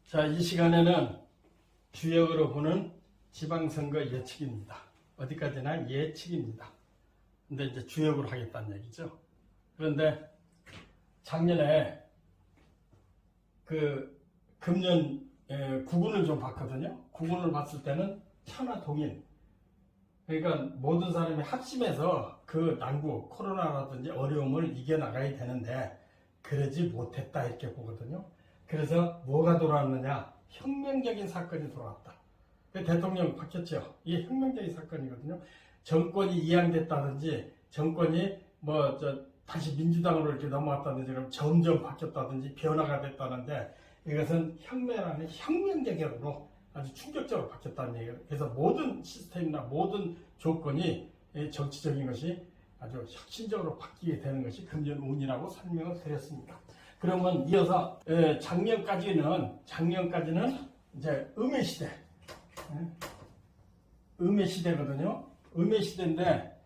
자, 이 시간에는 주역으로 보는 지방선거 예측입니다. 어디까지나 예측입니다. 근데 이제 주역으로 하겠다는 얘기죠. 그런데 작년에 그 금년 구군을 좀 봤거든요. 구군을 봤을 때는 천하 동인. 그러니까 모든 사람이 합심해서 그 난구, 코로나라든지 어려움을 이겨나가야 되는데 그러지 못했다 이렇게 보거든요. 그래서 뭐가 돌아왔느냐? 혁명적인 사건이 돌아왔다. 대통령 바뀌었죠. 이게 혁명적인 사건이거든요. 정권이 이양됐다든지 정권이 다시 민주당으로 이렇게 넘어왔다든지 그럼 점점 바뀌었다든지 변화가 됐다는데 이것은 혁명이라는 혁명적으로 아주 충격적으로 바뀌었다는 얘기예요. 그래서 모든 시스템이나 모든 조건이 정치적인 것이 아주 혁신적으로 바뀌게 되는 것이 금년 운이라고 설명을 드렸습니다. 그러면 이어서 작년까지는 이제 음의 시대, 음의 시대거든요. 음의 시대인데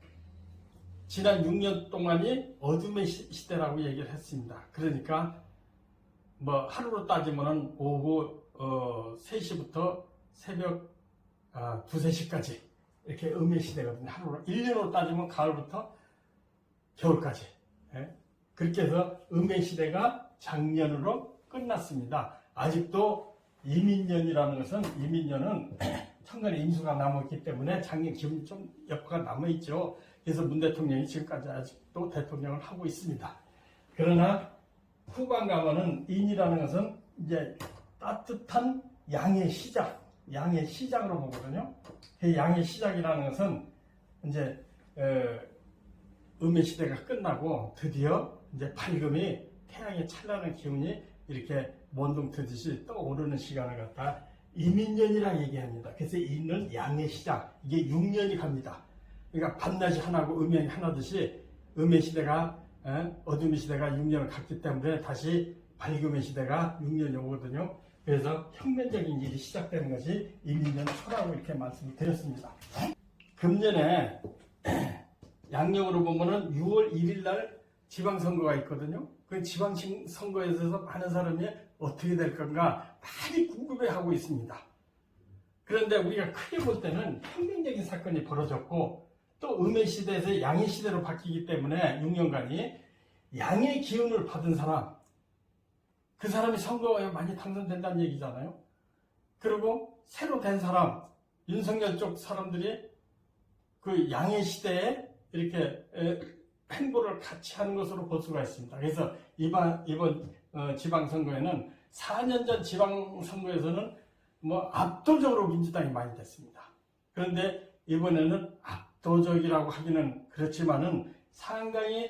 지난 6년 동안이 어둠의 시대라고 얘기를 했습니다. 그러니까 뭐 하루로 따지면은 오후 3시부터 새벽 2, 3시까지 이렇게 음의 시대거든요. 하루로 1년으로 따지면 가을부터 겨울까지. 그렇게 해서 음의 시대가 작년으로 끝났습니다. 아직도 이민년이라는 것은 이민년은 천간에 임수가 남았기 때문에 작년 기운이 좀 여파가 남아있죠. 그래서 문 대통령이 지금까지 아직도 대통령을 하고 있습니다. 그러나 후반 가면은 인이라는 것은 이제 따뜻한 양의 시작으로 보거든요. 그 양의 시작이라는 것은 이제 음의 시대가 끝나고 드디어 이제 밝음이 태양의 찬란한 기운이 이렇게 먼동 트듯이 떠오르는 시간을 갖다 이민년이라 얘기합니다. 그래서 인은 양의 시작, 이게 6년이 갑니다. 그러니까 밤낮이 하나고 음양이 하나듯이 음의 시대가 어둠의 시대가 6년을 갔기 때문에 다시 밝음의 시대가 6년이 오거든요. 그래서 혁명적인 일이 시작되는 것이 이민년 초라고 이렇게 말씀을 드렸습니다. 금년에 양력으로 보면은 6월 1일 날 지방선거가 있거든요. 그 지방선거에 대해서 많은 사람이 어떻게 될 건가 많이 궁금해하고 있습니다. 그런데 우리가 크게 볼 때는 혁명적인 사건이 벌어졌고 또 음의 시대에서 양의 시대로 바뀌기 때문에 6년간이 양의 기운을 받은 사람, 그 사람이 선거에 많이 당선된다는 얘기잖아요. 그리고 새로 된 사람, 윤석열 쪽 사람들이 그 양의 시대에 이렇게 행보를 같이 하는 것으로 볼 수가 있습니다. 그래서 이번 지방선거에는 4년 전 지방선거에서는 압도적으로 민주당이 많이 됐습니다. 그런데 이번에는 압도적이라고 하기는 그렇지만은 상당히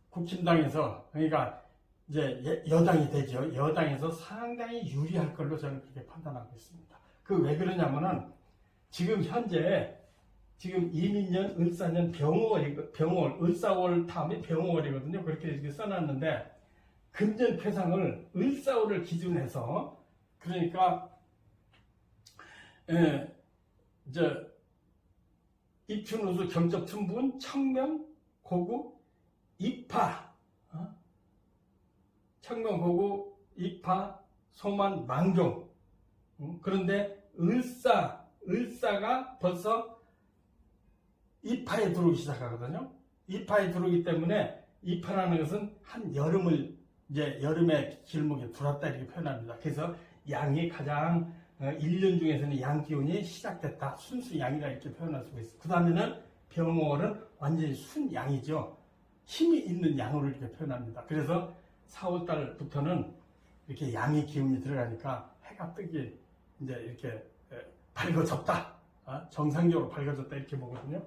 국힘당에서, 그러니까 이제 여당이 되죠. 여당에서 상당히 유리할 걸로 저는 그렇게 판단하고 있습니다. 그 왜 그러냐면은 지금 현재 이민년, 을사년, 병월, 을사월 다음에 병월이거든요. 그렇게 이렇게 써놨는데 금전 패상을 을사월을 기준해서 그러니까 입춘우수, 경적, 춘분, 청명, 고구, 입하, 청명, 고구, 입하, 소만, 망종. 그런데 을사가 벌써 입하에 들어오기 시작하거든요. 입하에 들어오기 때문에 입하라는 것은 한 여름을 이제 여름의 길목에 들어왔다 이렇게 표현합니다. 그래서 양이 가장 1년 중에서는 양 기운이 시작됐다. 순수 양이라 이렇게 표현할 수가 있어요. 그 다음에는 병월은 완전히 순 양이죠. 힘이 있는 양으로 이렇게 표현합니다. 그래서 4월 달부터는 이렇게 양의 기운이 들어가니까 해가 뜨기 이제 이렇게 밝아졌다. 정상적으로 밝아졌다 이렇게 보거든요.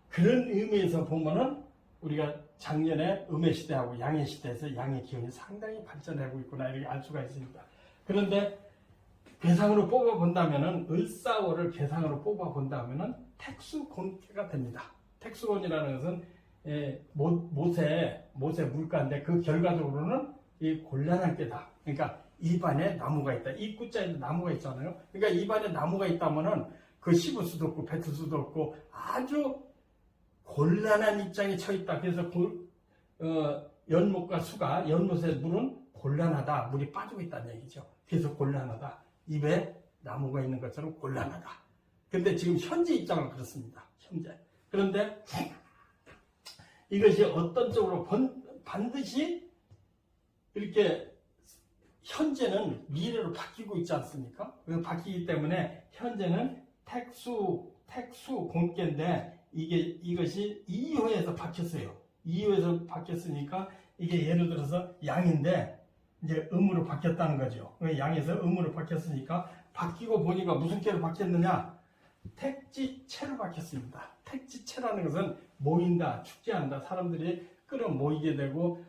그런 의미에서 보면은 우리가 작년에 음의 시대하고 양의 시대에서 양의 기운이 상당히 발전하고 있구나 이렇게 알 수가 있습니다. 그런데 괴상으로 뽑아본다면은 을사월을 괴상으로 뽑아본다면은 택수곤계가 됩니다. 택수곤이라는 것은 모세 물가인데 그 결과적으로는 이 곤란한 때다. 그러니까 입안에 나무가 있다. 입구자에도 나무가 있잖아요. 그러니까 입안에 나무가 있다면은 그 씹을 수도 없고 뱉을 수도 없고 아주 곤란한 입장에 처했다. 그래서 연못과 수가, 연못의 물은 곤란하다. 물이 빠지고 있다는 얘기죠. 그래서 곤란하다. 입에 나무가 있는 것처럼 곤란하다. 근데 지금 현재 입장은 그렇습니다. 현재. 그런데 이것이 어떤 쪽으로 반드시 이렇게 현재는 미래로 바뀌고 있지 않습니까? 그래서 바뀌기 때문에 현재는 택수 공계인데 이것이 2호에서 바뀌었어요. 2호에서 바뀌었으니까 이게 예를 들어서 양인데 이제 음으로 바뀌었다는 거죠. 양에서 음으로 바뀌었으니까 바뀌고 보니까 무슨 개로 바뀌었느냐? 택지체로 바뀌었습니다. 택지체라는 것은 모인다, 축제한다. 사람들이 끌어 모이게 되고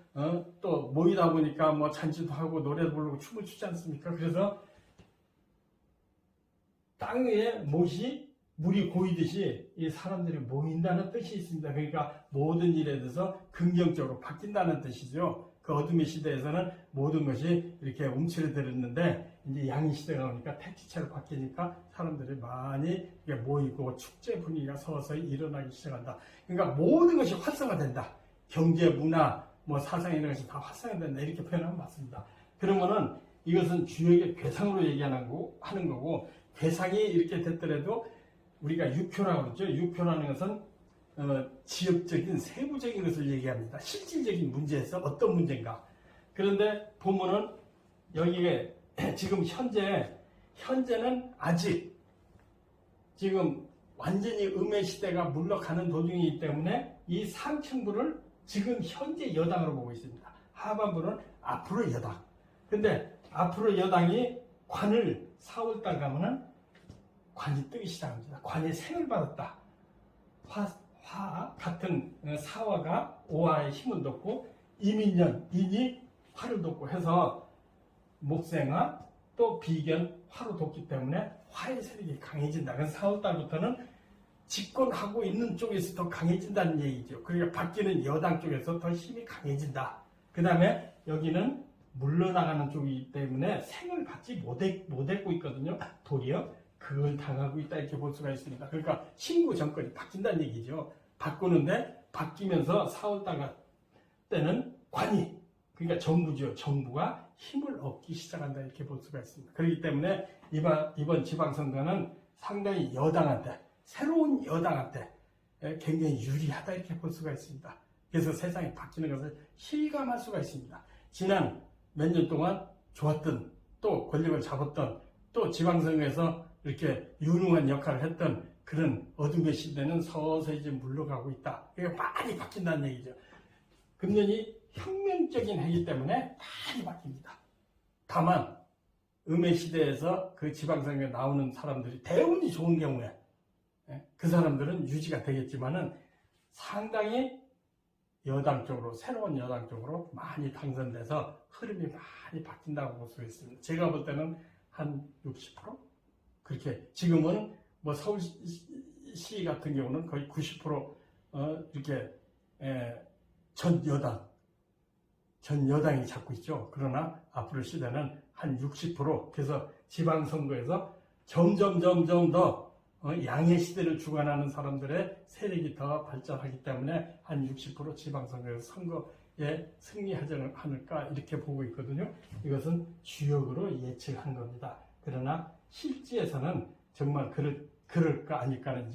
또 모이다 보니까 뭐 잔치도 하고 노래도 부르고 춤을 추지 않습니까? 그래서 땅 위에 물이 고이듯이 이 사람들이 모인다는 뜻이 있습니다. 그러니까 모든 일에 대해서 긍정적으로 바뀐다는 뜻이죠. 그 어둠의 시대에서는 모든 것이 이렇게 움츠러들었는데 이제 양의 시대가 오니까 택지체로 바뀌니까 사람들이 많이 모이고 축제 분위기가 서서히 일어나기 시작한다. 그러니까 모든 것이 활성화된다. 경제, 문화, 뭐 사상 이런 것이 다 활성화된다. 이렇게 표현하면 맞습니다. 그러면은 이것은 주역의 괴상으로 얘기하는 거고 괴상이 이렇게 됐더라도 우리가 육효라고 그러죠. 육효라는 것은 지역적인 세부적인 것을 얘기합니다. 실질적인 문제에서 어떤 문제인가. 그런데 보면은 여기에 지금 현재는 아직 지금 완전히 음의 시대가 물러가는 도중이기 때문에 이 상층부를 지금 현재 여당으로 보고 있습니다. 하반부는 앞으로 여당. 근데 앞으로 여당이 관을 4월달 가면은 관이 뜨기 시작합니다. 관이 생을 받았다. 화 같은 사화가 오화의 힘을 돋고 이민년, 인이 화를 돋고 해서 목생화 또 비견 화로 돋기 때문에 화의 세력이 강해진다. 그래서 4월달부터는 집권하고 있는 쪽에서 더 강해진다는 얘기죠. 그러니까 바뀌는 여당 쪽에서 더 힘이 강해진다. 그 다음에 여기는 물러나가는 쪽이기 때문에 생을 받지 못했고 있거든요. 도리어 그걸 당하고 있다 이렇게 볼 수가 있습니다. 그러니까 신구 정권이 바뀐다는 얘기죠. 바꾸는데 바뀌면서 4월달 때는 관이 그러니까 정부죠. 정부가 힘을 얻기 시작한다 이렇게 볼 수가 있습니다. 그렇기 때문에 이번 지방선거는 상당히 여당한테 새로운 여당한테 굉장히 유리하다 이렇게 볼 수가 있습니다. 그래서 세상이 바뀌는 것을 실감할 수가 있습니다. 지난 몇 년 동안 좋았던 또 권력을 잡았던 또 지방선거에서 이렇게 유능한 역할을 했던 그런 어둠의 시대는 서서히 이제 물러가고 있다. 이게 많이 바뀐다는 얘기죠. 금년이 혁명적인 해이기 때문에 많이 바뀝니다. 다만 음의 시대에서 그 지방선거에 나오는 사람들이 대운이 좋은 경우에 그 사람들은 유지가 되겠지만은 상당히 여당 쪽으로 새로운 여당 쪽으로 많이 당선돼서 흐름이 많이 바뀐다고 볼 수 있습니다. 제가 볼 때는 한 60%? 그렇게 지금은 뭐 서울시 같은 경우는 거의 90% 이렇게 전 여당이 잡고 있죠. 그러나 앞으로 시대는 한 60% 그래서 지방선거에서 점점 더 양의 시대를 주관하는 사람들의 세력이 더 발전하기 때문에 한 60% 지방선거에서 선거에 승리하지 않을까 이렇게 보고 있거든요. 이것은 주역으로 예측한 겁니다. 그러나 실제에서는 정말 그럴까 아닐까는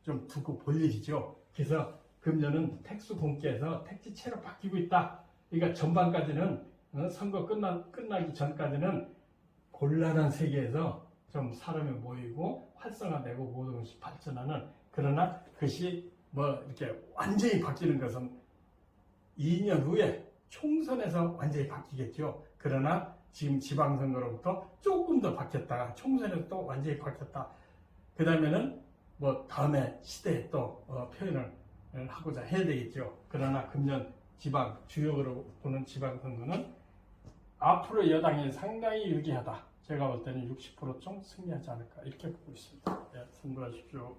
좀 두고 볼 일이죠. 그래서 금년은 택수 공개에서 택지체로 바뀌고 있다. 그러니까 전반까지는 선거 끝나기 전까지는 곤란한 세계에서 좀 사람이 모이고 활성화되고 모든 것이 발전하는 그러나 그것이 뭐 이렇게 완전히 바뀌는 것은 2년 후에 총선에서 완전히 바뀌겠죠. 그러나 지금 지방선거로부터 조금 더 바뀌었다가 총선에서 또 완전히 바뀌었다. 그 다음에는 뭐 다음에 시대에 또 표현을 하고자 해야 되겠죠. 그러나 금년 지방 주역으로 보는 지방선거는 앞으로 여당이 상당히 유리하다. 제가 볼 때는 60%좀 승리하지 않을까 이렇게 보고 있습니다. 네, 선고하십시오.